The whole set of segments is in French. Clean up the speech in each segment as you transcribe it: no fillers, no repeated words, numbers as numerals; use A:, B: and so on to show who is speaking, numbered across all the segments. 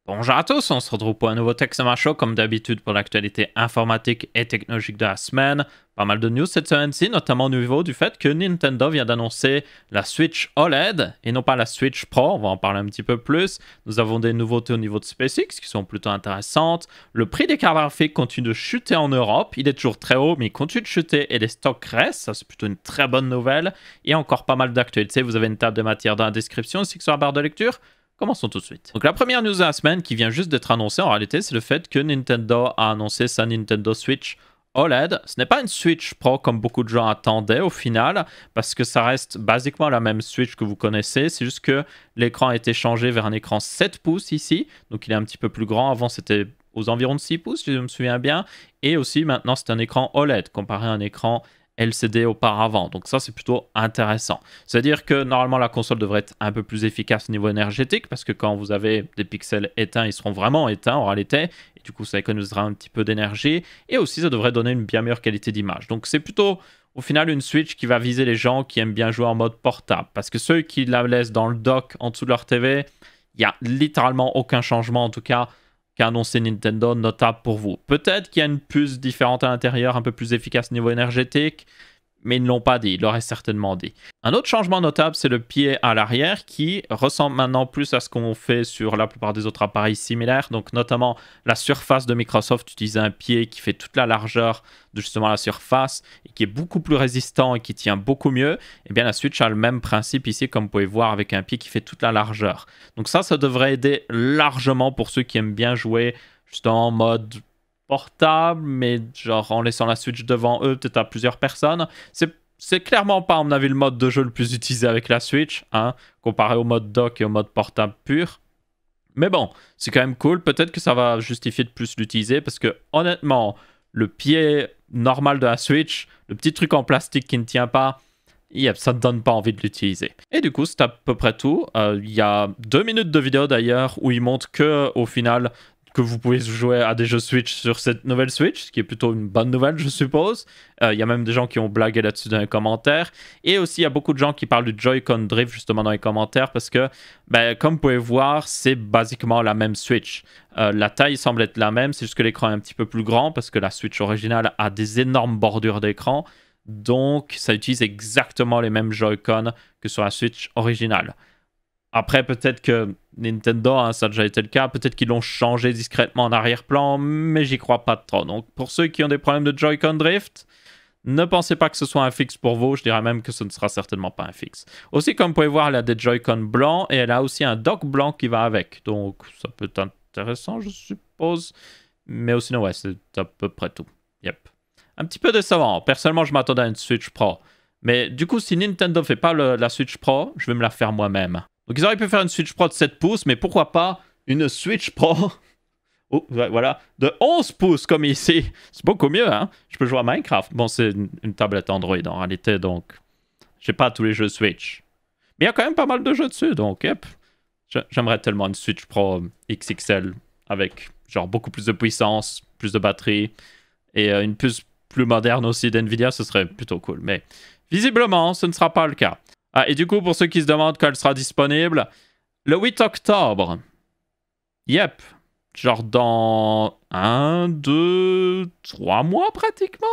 A: Bonjour à tous, on se retrouve pour un nouveau Texama Show comme d'habitude pour l'actualité informatique et technologique de la semaine. Pas mal de news cette semaine-ci, notamment au niveau du fait que Nintendo vient d'annoncer la Switch OLED et non pas la Switch Pro, on va en parler un petit peu plus. Nous avons des nouveautés au niveau de SpaceX qui sont plutôt intéressantes. Le prix des cartes graphiques continue de chuter en Europe, il est toujours très haut mais il continue de chuter et les stocks restent, ça c'est plutôt une très bonne nouvelle. Et encore pas mal d'actualités, vous avez une table de matière dans la description ainsi que sur la barre de lecture. Commençons tout de suite. Donc la première news de la semaine qui vient juste d'être annoncée en réalité, c'est le fait que Nintendo a annoncé sa Nintendo Switch OLED. Ce n'est pas une Switch Pro comme beaucoup de gens attendaient au final, parce que ça reste basiquement la même Switch que vous connaissez. C'est juste que l'écran a été changé vers un écran 7 pouces ici, donc il est un petit peu plus grand. Avant c'était aux environs de 6 pouces, si je me souviens bien. Et aussi maintenant c'est un écran OLED comparé à un écran LCD auparavant. Donc ça, c'est plutôt intéressant. C'est-à-dire que normalement, la console devrait être un peu plus efficace au niveau énergétique parce que quand vous avez des pixels éteints, ils seront vraiment éteints en réalité. Et du coup, ça économisera un petit peu d'énergie. Et aussi, ça devrait donner une bien meilleure qualité d'image. Donc c'est plutôt, au final, une Switch qui va viser les gens qui aiment bien jouer en mode portable. Parce que ceux qui la laissent dans le dock en dessous de leur TV, il n'y a littéralement aucun changement, en tout cas, qu'a annoncé Nintendo, notable pour vous. Peut-être qu'il y a une puce différente à l'intérieur, un peu plus efficace au niveau énergétique, mais ils ne l'ont pas dit, ils l'auraient certainement dit. Un autre changement notable, c'est le pied à l'arrière qui ressemble maintenant plus à ce qu'on fait sur la plupart des autres appareils similaires. Donc notamment la Surface de Microsoft utilise un pied qui fait toute la largeur de justement la Surface et qui est beaucoup plus résistant et qui tient beaucoup mieux. Et bien la Switch a le même principe ici, comme vous pouvez voir, avec un pied qui fait toute la largeur. Donc ça devrait aider largement pour ceux qui aiment bien jouer justement en mode portable, mais genre en laissant la Switch devant eux, peut-être à plusieurs personnes. C'est clairement pas, à mon avis, le mode de jeu le plus utilisé avec la Switch, hein, comparé au mode dock et au mode portable pur. Mais bon, c'est quand même cool. Peut-être que ça va justifier de plus l'utiliser, parce que honnêtement, le pied normal de la Switch, le petit truc en plastique qui ne tient pas, yep, ça ne donne pas envie de l'utiliser. Et du coup, c'est à peu près tout. Il y a 2 minutes de vidéo d'ailleurs où il montre que au final que vous pouvez jouer à des jeux Switch sur cette nouvelle Switch, ce qui est plutôt une bonne nouvelle, je suppose. Il y a même des gens qui ont blagué là-dessus dans les commentaires. Et aussi, il y a beaucoup de gens qui parlent du Joy-Con Drift justement dans les commentaires parce que, ben, comme vous pouvez voir, c'est basiquement la même Switch. La taille semble être la même, c'est juste que l'écran est un petit peu plus grand parce que la Switch originale a des énormes bordures d'écran. Donc, ça utilise exactement les mêmes Joy-Con que sur la Switch originale. Après, peut-être que Nintendo, hein, ça a déjà été le cas, peut-être qu'ils l'ont changé discrètement en arrière-plan, mais j'y crois pas trop. Donc, pour ceux qui ont des problèmes de Joy-Con Drift, ne pensez pas que ce soit un fixe pour vous, je dirais même que ce ne sera certainement pas un fixe. Aussi, comme vous pouvez voir, elle a des Joy-Con blancs et elle a aussi un dock blanc qui va avec. Donc, ça peut être intéressant, je suppose. Mais sinon, ouais, c'est à peu près tout. Yep. Un petit peu décevant. Personnellement, je m'attendais à une Switch Pro. Mais du coup, si Nintendo fait pas la Switch Pro, je vais me la faire moi-même. Donc ils auraient pu faire une Switch Pro de 7 pouces, mais pourquoi pas une Switch Pro oh, voilà, de 11 pouces comme ici. C'est beaucoup mieux, hein. Je peux jouer à Minecraft. Bon, c'est une tablette Android en réalité, donc j'ai pas tous les jeux Switch. Mais il y a quand même pas mal de jeux dessus, donc yep. J'aimerais tellement une Switch Pro XXL avec genre beaucoup plus de puissance, plus de batterie et une puce plus moderne aussi d'NVIDIA, ce serait plutôt cool. Mais visiblement, ce ne sera pas le cas. Ah, et du coup, pour ceux qui se demandent quand elle sera disponible, le 8 octobre. Yep. Genre dans 1, 2, 3 mois pratiquement.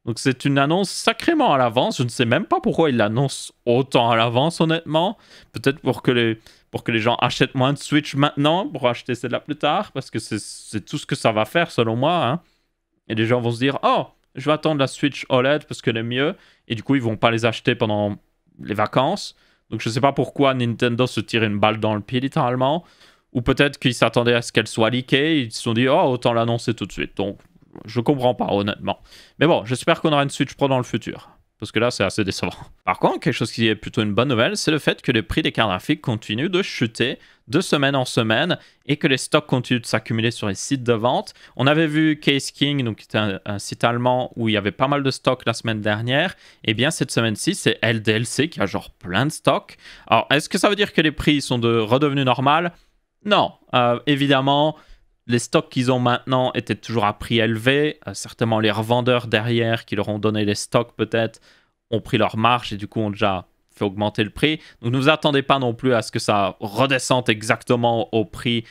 A: Donc c'est une annonce sacrément à l'avance. Je ne sais même pas pourquoi ils l'annoncent autant à l'avance, honnêtement. Peut-être pour que les gens achètent moins de Switch maintenant, pour acheter celle-là plus tard, parce que c'est tout ce que ça va faire selon moi. Hein. Et les gens vont se dire, oh, je vais attendre la Switch OLED parce qu'elle est mieux. Et du coup, ils vont pas les acheter pendant les vacances. Donc je sais pas pourquoi Nintendo se tire une balle dans le pied littéralement. Ou peut-être qu'ils s'attendaient à ce qu'elle soit leakée. Ils se sont dit, oh, autant l'annoncer tout de suite. Donc je comprends pas, honnêtement. Mais bon, j'espère qu'on aura une Switch Pro dans le futur. Parce que là, c'est assez décevant. Par contre, quelque chose qui est plutôt une bonne nouvelle, c'est le fait que les prix des cartes graphiques continuent de chuter de semaine en semaine et que les stocks continuent de s'accumuler sur les sites de vente. On avait vu Case King, donc qui était un site allemand où il y avait pas mal de stocks la semaine dernière. Et bien, cette semaine-ci, c'est LDLC qui a genre plein de stocks. Alors, est-ce que ça veut dire que les prix sont redevenus normaux? Non, évidemment. Les stocks qu'ils ont maintenant étaient toujours à prix élevé. Certainement, les revendeurs derrière qui leur ont donné les stocks peut-être ont pris leur marge et du coup ont déjà fait augmenter le prix. Donc ne vous attendez pas non plus à ce que ça redescende exactement au prix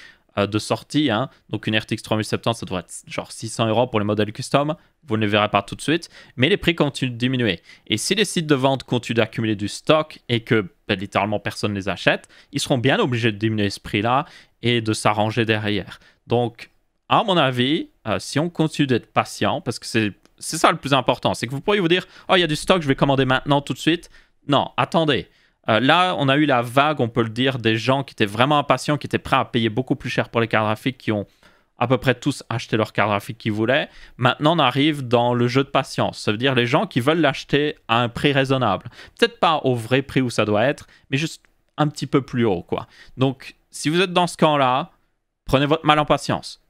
A: de sortie. Hein. Donc une RTX 3070, ça devrait être genre 600 € pour les modèles custom. Vous ne les verrez pas tout de suite. Mais les prix continuent de diminuer. Et si les sites de vente continuent d'accumuler du stock et que littéralement personne ne les achète, ils seront bien obligés de diminuer ce prix-là et de s'arranger derrière. Donc, à mon avis, si on continue d'être patient, parce que c'est ça le plus important, c'est que vous pourriez vous dire « Oh, il y a du stock, je vais commander maintenant tout de suite. » Non, attendez. Là, on a eu la vague, on peut le dire, des gens qui étaient vraiment impatients, qui étaient prêts à payer beaucoup plus cher pour les cartes graphiques, qui ont à peu près tous acheté leur carte graphique qu'ils voulaient. Maintenant, on arrive dans le jeu de patience. Ça veut dire les gens qui veulent l'acheter à un prix raisonnable. Peut-être pas au vrai prix où ça doit être, mais juste un petit peu plus haut, quoi. Donc, si vous êtes dans ce camp-là, prenez votre mal en patience.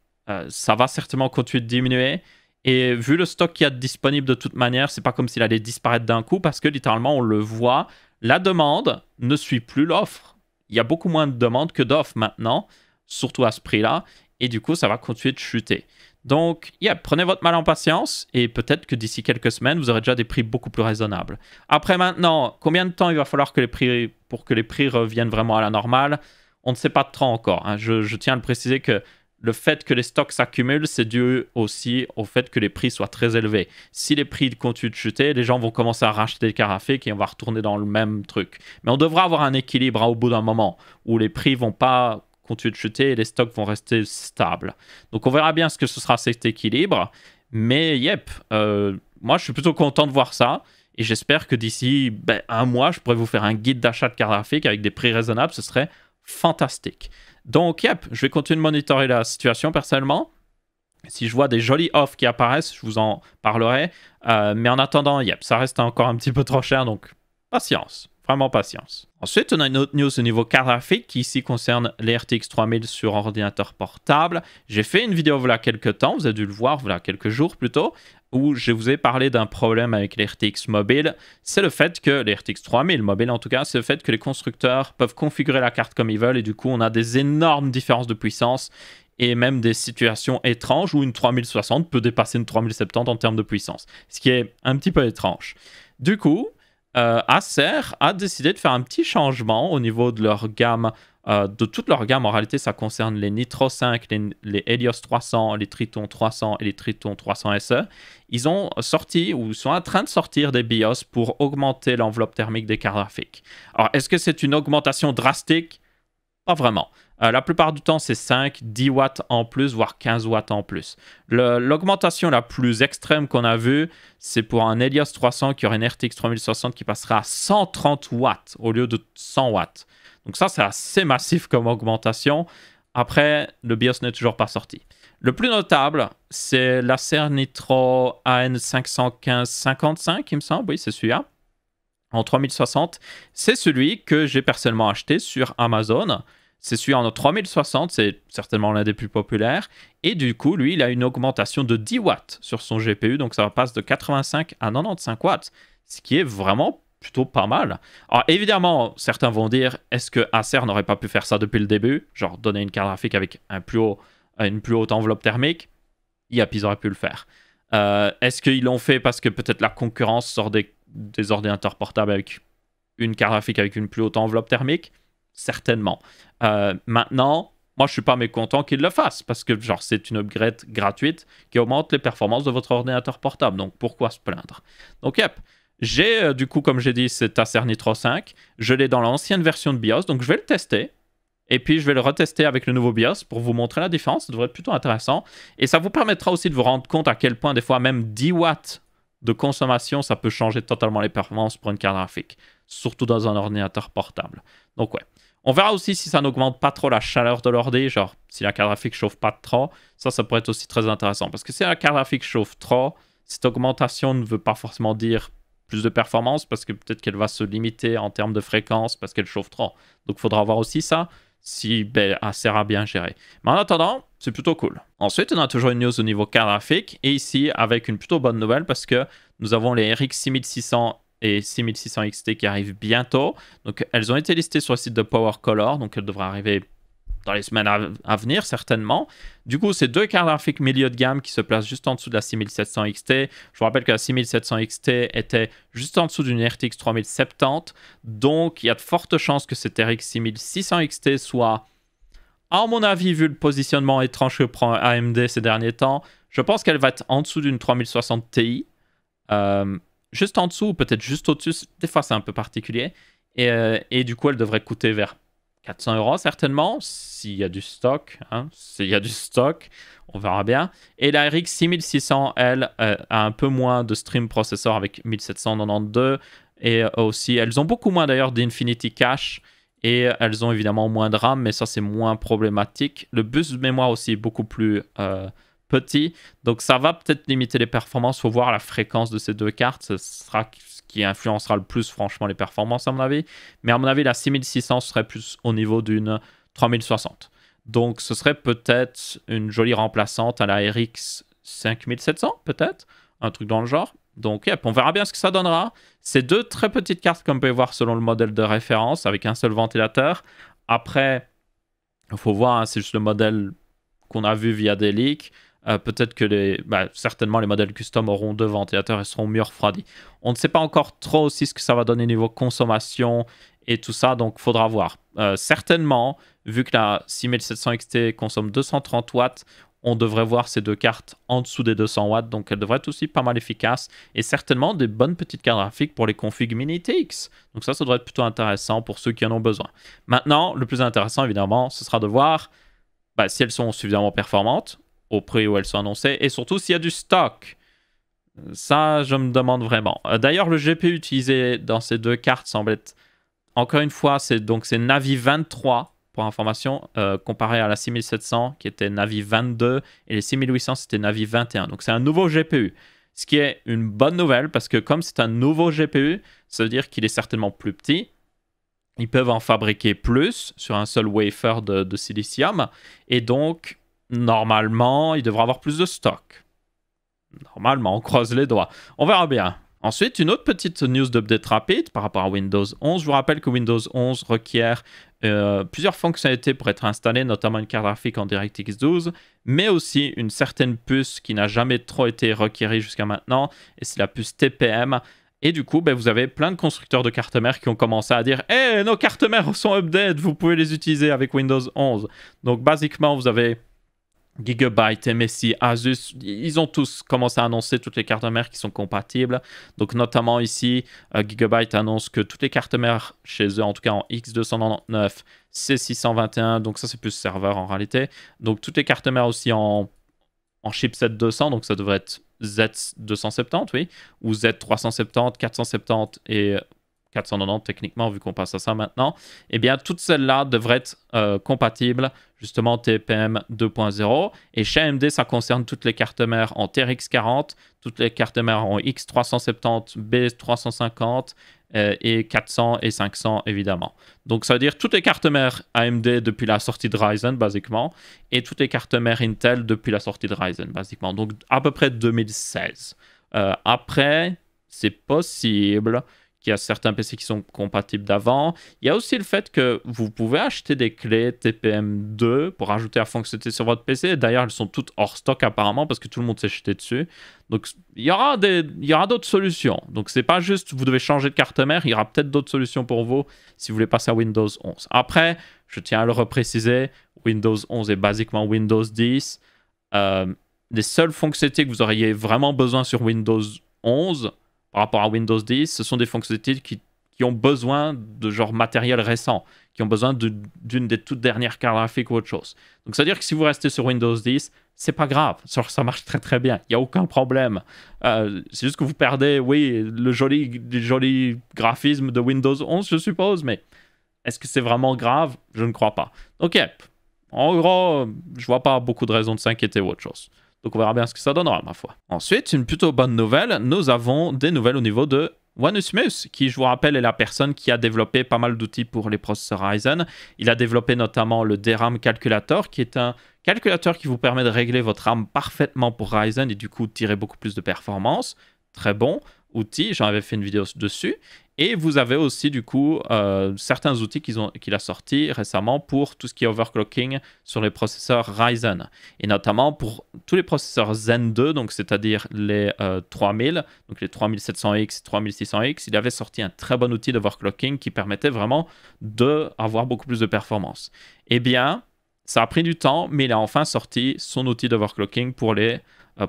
A: Ça va certainement continuer de diminuer. Et vu le stock qu'il y a disponible de toute manière, c'est pas comme s'il allait disparaître d'un coup parce que littéralement, on le voit. La demande ne suit plus l'offre. Il y a beaucoup moins de demandes que d'offres maintenant, surtout à ce prix-là. Et du coup, ça va continuer de chuter. Donc, prenez votre mal en patience et peut-être que d'ici quelques semaines, vous aurez déjà des prix beaucoup plus raisonnables. Après maintenant, combien de temps il va falloir pour que les prix reviennent vraiment à la normale? On ne sait pas trop encore. Hein. Je tiens à le préciser que le fait que les stocks s'accumulent, c'est dû aussi au fait que les prix soient très élevés. Si les prix continuent de chuter, les gens vont commencer à racheter des cartes graphiques et on va retourner dans le même truc. Mais on devra avoir un équilibre au bout d'un moment où les prix vont pas continuer de chuter et les stocks vont rester stables. Donc on verra bien ce que ce sera cet équilibre. Mais moi je suis plutôt content de voir ça. Et j'espère que d'ici un mois, je pourrai vous faire un guide d'achat de cartes graphiques avec des prix raisonnables. Ce serait fantastique. Donc, je vais continuer de monitorer la situation personnellement. Si je vois des jolis offres qui apparaissent, je vous en parlerai. Mais en attendant, ça reste encore un petit peu trop cher, donc patience. Vraiment patience. Ensuite, on a une autre news au niveau carte graphique qui ici concerne les RTX 3000 sur ordinateur portable. J'ai fait une vidéo voilà quelques temps, vous avez dû le voir voilà quelques jours plutôt, où je vous ai parlé d'un problème avec les RTX mobile. C'est le fait que les RTX 3000 mobile en tout cas, c'est le fait que les constructeurs peuvent configurer la carte comme ils veulent et du coup on a des énormes différences de puissance et même des situations étranges où une 3060 peut dépasser une 3070 en termes de puissance, ce qui est un petit peu étrange. Du coup, Acer a décidé de faire un petit changement au niveau de leur gamme, de toute leur gamme. En réalité, ça concerne les Nitro 5, les Helios 300, les Triton 300 et les Triton 300 SE. Ils ont sorti ou sont en train de sortir des BIOS pour augmenter l'enveloppe thermique des cartes graphiques. Alors, est-ce que c'est une augmentation drastique? Pas vraiment. La plupart du temps, c'est 5, 10 watts en plus, voire 15 watts en plus. L'augmentation la plus extrême qu'on a vue, c'est pour un Helios 300 qui aurait une RTX 3060 qui passera à 130 watts au lieu de 100 watts. Donc ça, c'est assez massif comme augmentation. Après, le BIOS n'est toujours pas sorti. Le plus notable, c'est l'Acer Nitro AN515-55, il me semble. Oui, c'est celui-là. En 3060. C'est celui que j'ai personnellement acheté sur Amazon. C'est celui en 3060, c'est certainement l'un des plus populaires. Et du coup, lui, il a une augmentation de 10 watts sur son GPU. Donc ça passe de 85 à 95 watts. Ce qui est vraiment plutôt pas mal. Alors évidemment, certains vont dire, est-ce que Acer n'aurait pas pu faire ça depuis le début? Genre donner une carte graphique avec une plus haute enveloppe thermique? Ils auraient pu le faire. Est-ce qu'ils l'ont fait parce que peut-être la concurrence sort des ordinateurs portables avec une carte graphique avec une plus haute enveloppe thermique? Certainement. Maintenant, moi, je ne suis pas mécontent qu'ils le fassent parce que genre c'est une upgrade gratuite qui augmente les performances de votre ordinateur portable. Donc, pourquoi se plaindre? Donc, j'ai du coup, comme j'ai dit, cet Acer Nitro 5. Je l'ai dans l'ancienne version de BIOS, donc je vais le tester. Et puis, je vais le retester avec le nouveau BIOS pour vous montrer la différence. Ça devrait être plutôt intéressant. Et ça vous permettra aussi de vous rendre compte à quel point, des fois, même 10 watts de consommation, ça peut changer totalement les performances pour une carte graphique. Surtout dans un ordinateur portable. Donc, ouais. On verra aussi si ça n'augmente pas trop la chaleur de l'ordi, genre si la carte graphique chauffe pas trop. Ça pourrait être aussi très intéressant. Parce que si la carte graphique chauffe trop, cette augmentation ne veut pas forcément dire plus de performance parce que peut-être qu'elle va se limiter en termes de fréquence parce qu'elle chauffe trop. Donc il faudra voir aussi ça si Acer a bien géré. Mais en attendant, c'est plutôt cool. Ensuite, on a toujours une news au niveau carte graphique. Et ici, avec une plutôt bonne nouvelle parce que nous avons les RX 6600 et 6600 XT qui arrivent bientôt. Donc, elles ont été listées sur le site de Power Color. Donc, elles devraient arriver dans les semaines à venir, certainement. Du coup, c'est deux cartes graphiques milieu de gamme qui se placent juste en dessous de la 6700 XT. Je vous rappelle que la 6700 XT était juste en dessous d'une RTX 3070. Donc, il y a de fortes chances que cette RX 6600 XT soit À mon avis, vu le positionnement étrange que prend AMD ces derniers temps, je pense qu'elle va être en dessous d'une 3060 Ti. Juste en dessous, ou peut-être juste au-dessus. Des fois, c'est un peu particulier. Et du coup, elle devrait coûter vers 400 € certainement, s'il y a du stock. Hein, s'il y a du stock, on verra bien. Et la RX 6600, elle, a un peu moins de stream processor avec 1792. Et aussi, elles ont beaucoup moins d'ailleurs d'Infinity Cache. Et elles ont évidemment moins de RAM, mais ça, c'est moins problématique. Le bus de mémoire aussi est beaucoup plus petit. Donc, ça va peut-être limiter les performances. Il faut voir la fréquence de ces deux cartes. Ce sera ce qui influencera le plus, franchement, les performances, à mon avis. Mais à mon avis, la 6600 serait plus au niveau d'une 3060. Donc, ce serait peut-être une jolie remplaçante à la RX 5700, peut-être. Un truc dans le genre. Donc, yep, on verra bien ce que ça donnera. C'est deux très petites cartes, comme vous pouvez voir, selon le modèle de référence, avec un seul ventilateur. Après, il faut voir, hein, c'est juste le modèle qu'on a vu via des leaks. Peut-être que certainement les modèles custom auront deux ventilateurs et seront mieux refroidis. On ne sait pas encore trop aussi ce que ça va donner niveau consommation et tout ça, donc il faudra voir. Certainement, vu que la 6700 XT consomme 230 watts, on devrait voir ces deux cartes en dessous des 200 watts, donc elles devraient être aussi pas mal efficaces et certainement des bonnes petites cartes graphiques pour les configs mini TX. Donc ça devrait être plutôt intéressant pour ceux qui en ont besoin. Maintenant, le plus intéressant évidemment, ce sera de voir si elles sont suffisamment performantes au prix où elles sont annoncées et surtout s'il y a du stock. Ça, je me demande vraiment. D'ailleurs, le GPU utilisé dans ces deux cartes semble être, encore une fois, c'est Navi 23 pour information, comparé à la 6700 qui était Navi 22 et les 6800 c'était Navi 21. Donc c'est un nouveau GPU. Ce qui est une bonne nouvelle parce que comme c'est un nouveau GPU, ça veut dire qu'il est certainement plus petit. Ils peuvent en fabriquer plus sur un seul wafer de silicium. Et donc, normalement, il devrait avoir plus de stock. Normalement, on croise les doigts. On verra bien. Ensuite, une autre petite news d'update rapide par rapport à Windows 11. Je vous rappelle que Windows 11 requiert plusieurs fonctionnalités pour être installées, notamment une carte graphique en DirectX 12, mais aussi une certaine puce qui n'a jamais trop été requérie jusqu'à maintenant, et c'est la puce TPM. Et du coup, vous avez plein de constructeurs de cartes mères qui ont commencé à dire « Hey, nos cartes mères sont update, vous pouvez les utiliser avec Windows 11. » Donc, basiquement, vous avez Gigabyte, MSI, Asus, ils ont tous commencé à annoncer toutes les cartes mères qui sont compatibles. Donc notamment ici, Gigabyte annonce que toutes les cartes mères chez eux, en tout cas en X299, C621, donc ça c'est plus serveur en réalité. Donc toutes les cartes mères aussi en chipset 200, donc ça devrait être Z270, oui, ou Z370, 470 et 490 techniquement, vu qu'on passe à ça maintenant, eh bien, toutes celles-là devraient être compatibles, justement, TPM 2.0. Et chez AMD, ça concerne toutes les cartes mères en TRX 40, toutes les cartes mères en X370, B350, et 400 et 500, évidemment. Donc, ça veut dire toutes les cartes mères AMD depuis la sortie de Ryzen, basiquement, et toutes les cartes mères Intel depuis la sortie de Ryzen, basiquement. Donc, à peu près 2016. Après, c'est possible qu'il y a certains PC qui sont compatibles d'avant. Il y a aussi le fait que vous pouvez acheter des clés TPM2 pour ajouter la fonctionnalité sur votre PC. D'ailleurs, elles sont toutes hors stock apparemment parce que tout le monde s'est jeté dessus. Donc, il y aura d'autres solutions. Donc, c'est pas juste vous devez changer de carte mère. Il y aura peut-être d'autres solutions pour vous si vous voulez passer à Windows 11. Après, je tiens à le repréciser, Windows 11 est basiquement Windows 10. Les seules fonctionnalités que vous auriez vraiment besoin sur Windows 11 par rapport à Windows 10, ce sont des fonctionnalités qui ont besoin de genre matériel récent, qui ont besoin d'une des toutes dernières cartes graphiques ou autre chose. Donc, ça veut dire que si vous restez sur Windows 10, c'est pas grave, ça marche très très bien, il n'y a aucun problème. C'est juste que vous perdez, oui, le joli graphisme de Windows 11, je suppose, mais est-ce que c'est vraiment grave? Je ne crois pas. Donc, en gros, je vois pas beaucoup de raisons de s'inquiéter ou autre chose. Donc on verra bien ce que ça donnera, ma foi. Ensuite, une plutôt bonne nouvelle, nous avons des nouvelles au niveau de Wanusmus, qui, je vous rappelle, est la personne qui a développé pas mal d'outils pour les processeurs Ryzen. Il a développé notamment le DRAM Calculator, qui est un calculateur qui vous permet de régler votre RAM parfaitement pour Ryzen et du coup tirer beaucoup plus de performance. Très bon outil, j'en avais fait une vidéo dessus. Et vous avez aussi du coup certains outils qu'il a sortis récemment pour tout ce qui est overclocking sur les processeurs Ryzen. Et notamment pour tous les processeurs Zen 2, donc c'est-à-dire les 3000, donc les 3700X, 3600X, il avait sorti un très bon outil d'overclocking qui permettait vraiment d'avoir beaucoup plus de performance. Eh bien, Ça a pris du temps, mais il a enfin sorti son outil d'overclocking pour les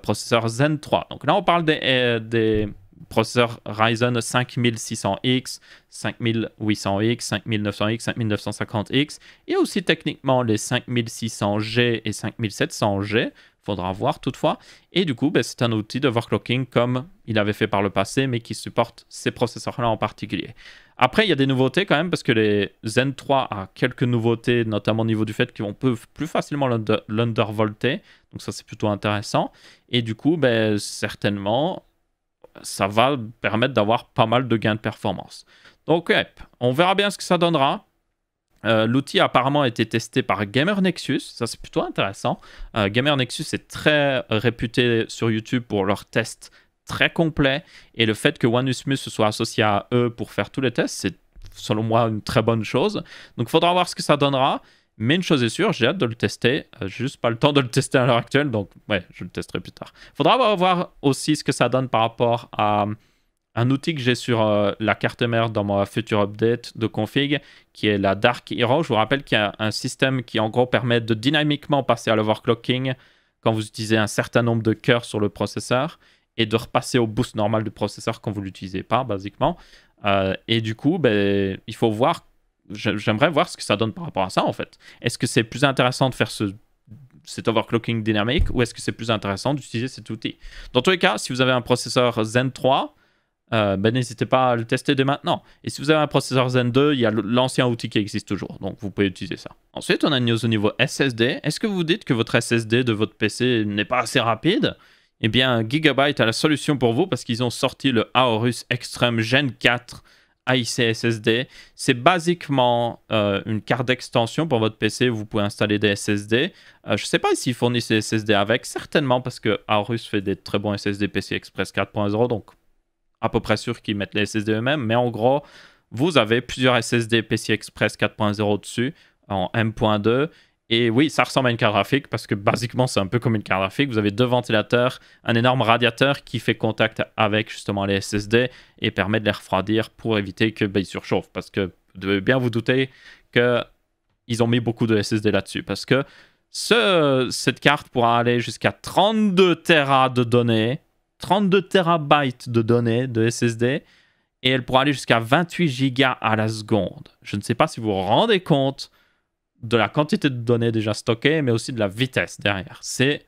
A: processeurs Zen 3. Donc là, on parle des processeurs Ryzen 5600X, 5800X, 5900X, 5950X. Il y a aussi techniquement les 5600G et 5700G. Faudra voir toutefois. Et du coup, c'est un outil d'overclocking comme il avait fait par le passé, mais qui supporte ces processeurs-là en particulier. Après, il y a des nouveautés quand même, parce que les Zen 3 a quelques nouveautés, notamment au niveau du fait qu'ils peuvent plus facilement l'undervolter. Donc ça, c'est plutôt intéressant. Et du coup, certainement, ça va permettre d'avoir pas mal de gains de performance. Donc, on verra bien ce que ça donnera. L'outil a apparemment été testé par Gamer Nexus, ça c'est plutôt intéressant. Gamer Nexus est très réputé sur YouTube pour leurs tests très complets, et le fait que OneUsmus se soit associé à eux pour faire tous les tests, c'est selon moi une très bonne chose. Donc il faudra voir ce que ça donnera, mais une chose est sûre, j'ai hâte de le tester, juste pas le temps de le tester à l'heure actuelle, donc ouais, je le testerai plus tard. Il faudra voir aussi ce que ça donne par rapport à un outil que j'ai sur la carte mère dans ma future update de config, qui est la Dark Hero. Je vous rappelle qu'il y a un système qui en gros permet de dynamiquement passer à l'overclocking quand vous utilisez un certain nombre de cœurs sur le processeur, et de repasser au boost normal du processeur quand vous ne l'utilisez pas, basiquement. Et du coup, il faut voir, j'aimerais voir ce que ça donne par rapport à ça, en fait. Est-ce que c'est plus intéressant de faire cet overclocking dynamique, ou est-ce que c'est plus intéressant d'utiliser cet outil? Dans tous les cas, si vous avez un processeur Zen 3, n'hésitez pas à le tester dès maintenant. Et si vous avez un processeur Zen 2, il y a l'ancien outil qui existe toujours, donc vous pouvez utiliser ça. Ensuite, on a une news au niveau SSD. Est-ce que vous dites que votre SSD de votre PC n'est pas assez rapide? Eh bien, Gigabyte a la solution pour vous, parce qu'ils ont sorti le Aorus Extreme Gen 4 AIC SSD. C'est basiquement une carte d'extension pour votre PC où vous pouvez installer des SSD. Je ne sais pas s'ils fournissent des SSD avec, certainement, parce que Aorus fait des très bons SSD PCI Express 4.0, donc à peu près sûr qu'ils mettent les SSD eux-mêmes. Mais en gros, vous avez plusieurs SSD PCI Express 4.0 dessus, en M.2. Et oui, ça ressemble à une carte graphique, parce que basiquement, c'est un peu comme une carte graphique. Vous avez deux ventilateurs, un énorme radiateur qui fait contact avec justement les SSD et permet de les refroidir pour éviter qu'ils surchauffent. Parce que vous devez bien vous douter qu'ils ont mis beaucoup de SSD là-dessus. Parce que cette carte pourra aller jusqu'à 32 Tera de données, 32 terabytes de données de SSD, et elle pourra aller jusqu'à 28 gigas à la seconde. Je ne sais pas si vous vous rendez compte de la quantité de données déjà stockées, mais aussi de la vitesse derrière. C'est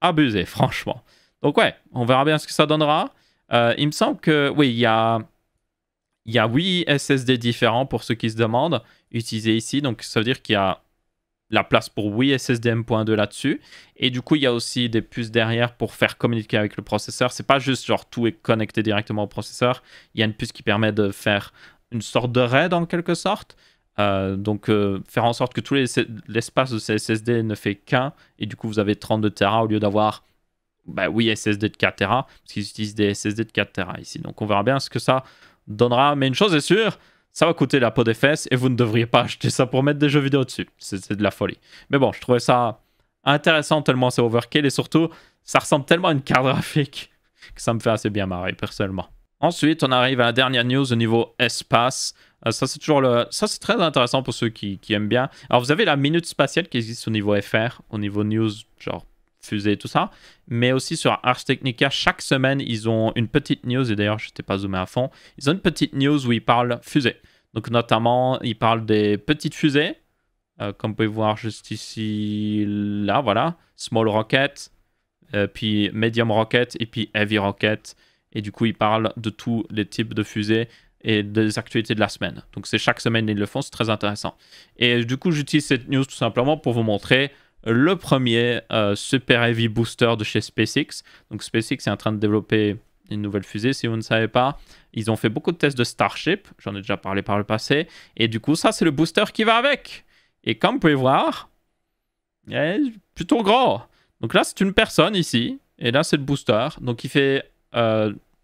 A: abusé, franchement. Donc ouais, on verra bien ce que ça donnera. Il me semble que, oui, il y a 8 SSD différents pour ceux qui se demandent, utilisés ici. Donc ça veut dire qu'il y a la place pour 8 SSD M.2 là-dessus. Et du coup, il y a aussi des puces derrière pour faire communiquer avec le processeur. C'est pas juste genre tout est connecté directement au processeur. Il y a une puce qui permet de faire une sorte de RAID en quelque sorte. Donc faire en sorte que tout l'espace de ces SSD ne fait qu'un, et du coup vous avez 32 Tera au lieu d'avoir 8 SSD de 4 Tera, parce qu'ils utilisent des SSD de 4 Tera ici. Donc on verra bien ce que ça donnera, mais une chose est sûre, ça va coûter la peau des fesses, et vous ne devriez pas acheter ça pour mettre des jeux vidéo dessus. C'est de la folie. Mais bon, je trouvais ça intéressant tellement c'est overkill, et surtout ça ressemble tellement à une carte graphique que ça me fait assez bien marrer personnellement. Ensuite, on arrive à la dernière news au niveau espace. Ça, c'est très intéressant pour ceux qui aiment bien. Alors, vous avez la minute spatiale qui existe au niveau FR, au niveau news, genre fusée et tout ça. Mais aussi sur Ars Technica, chaque semaine, ils ont une petite news. Et d'ailleurs, je n'étais pas zoomé à fond. Ils ont une petite news où ils parlent fusée. Donc, notamment, ils parlent des petites fusées. Comme vous pouvez voir juste ici, là, voilà. Small rocket, puis medium rocket, et puis heavy rocket. Et du coup, ils parlent de tous les types de fusées et des actualités de la semaine. Donc, c'est chaque semaine ils le font, c'est très intéressant. Et du coup, j'utilise cette news tout simplement pour vous montrer le premier Super Heavy Booster de chez SpaceX. Donc, SpaceX est en train de développer une nouvelle fusée, si vous ne savez pas. Ils ont fait beaucoup de tests de Starship, j'en ai déjà parlé par le passé. Et du coup, ça, c'est le booster qui va avec. Et comme vous pouvez voir, il est plutôt gros. Donc là, c'est une personne ici. Et là, c'est le booster. Donc, il fait...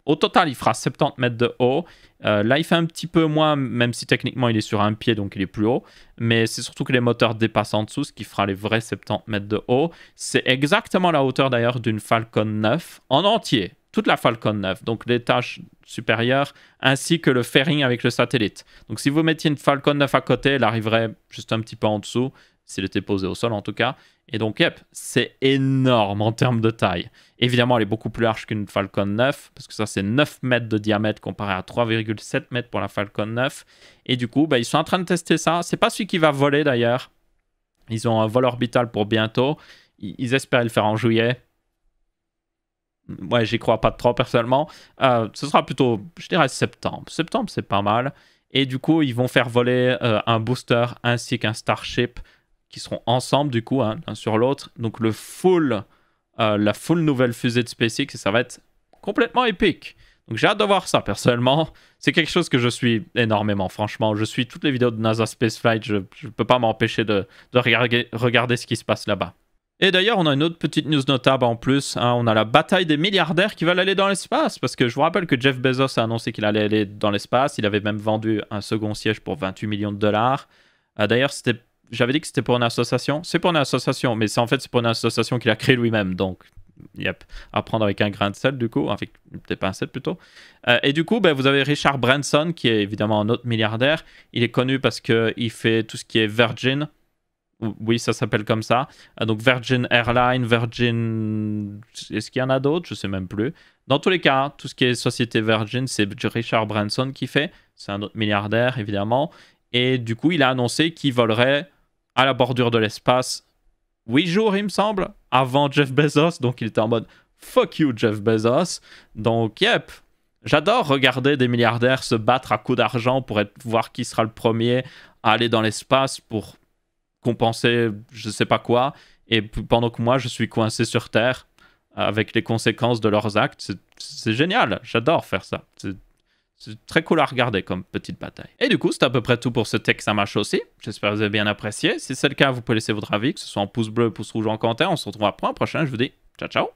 A: au total, il fera 70 mètres de haut. Là, il fait un petit peu moins, même si techniquement, il est sur un pied, donc il est plus haut. Mais c'est surtout que les moteurs dépassent en dessous, ce qui fera les vrais 70 mètres de haut. C'est exactement la hauteur, d'ailleurs, d'une Falcon 9 en entier. Toute la Falcon 9, donc l'étage supérieur, ainsi que le fairing avec le satellite. Donc, si vous mettiez une Falcon 9 à côté, elle arriverait juste un petit peu en dessous. s'il était posé au sol en tout cas. Et donc, yep, c'est énorme en termes de taille. Évidemment, elle est beaucoup plus large qu'une Falcon 9, parce que ça, c'est 9 mètres de diamètre comparé à 3,7 mètres pour la Falcon 9. Et du coup, bah, ils sont en train de tester ça. C'est pas celui qui va voler d'ailleurs. Ils ont un vol orbital pour bientôt. Ils espèrent le faire en juillet. Ouais, j'y crois pas trop personnellement. Ce sera plutôt, je dirais, septembre. Septembre, c'est pas mal. Et du coup, ils vont faire voler un booster ainsi qu'un Starship qui seront ensemble, du coup, hein, l'un sur l'autre. Donc, la full nouvelle fusée de SpaceX, et ça va être complètement épique. Donc, j'ai hâte de voir ça, personnellement. C'est quelque chose que je suis énormément, franchement. Je suis toutes les vidéos de NASA Spaceflight. Je ne peux pas m'empêcher de regarder ce qui se passe là-bas. Et d'ailleurs, on a une autre petite news notable en plus. Hein. On a la bataille des milliardaires qui veulent aller dans l'espace. Parce que je vous rappelle que Jeff Bezos a annoncé qu'il allait aller dans l'espace. Il avait même vendu un second siège pour 28 millions de dollars. D'ailleurs, j'avais dit que c'était pour une association. C'est pour une association, mais en fait, c'est pour une association qu'il a créée lui-même. Donc, yep, à prendre avec un grain de sel, du coup. Avec des pincettes, plutôt. Et du coup, ben, vous avez Richard Branson, qui est évidemment un autre milliardaire. Il est connu parce qu'il fait tout ce qui est Virgin. Oui, ça s'appelle comme ça. Donc Virgin Airlines, Virgin... Est-ce qu'il y en a d'autres? Je ne sais même plus. Dans tous les cas, tout ce qui est société Virgin, c'est Richard Branson qui fait. C'est un autre milliardaire, évidemment. Et du coup, il a annoncé qu'il volerait à la bordure de l'espace 8 jours, il me semble, avant Jeff Bezos. Donc il était en mode « Fuck you, Jeff Bezos ». Donc, yep. J'adore regarder des milliardaires se battre à coups d'argent pour voir qui sera le premier à aller dans l'espace pour compenser je sais pas quoi, et pendant que moi je suis coincé sur Terre avec les conséquences de leurs actes. C'est génial, j'adore faire ça. C'est très cool à regarder comme petite bataille. Et du coup, c'est à peu près tout pour ce Tech Ça Marche aussi. J'espère que vous avez bien apprécié. Si c'est le cas, vous pouvez laisser votre avis, que ce soit en pouce bleu, pouce rouge, en commentaire. On se retrouvera pour un prochain. Je vous dis ciao ciao.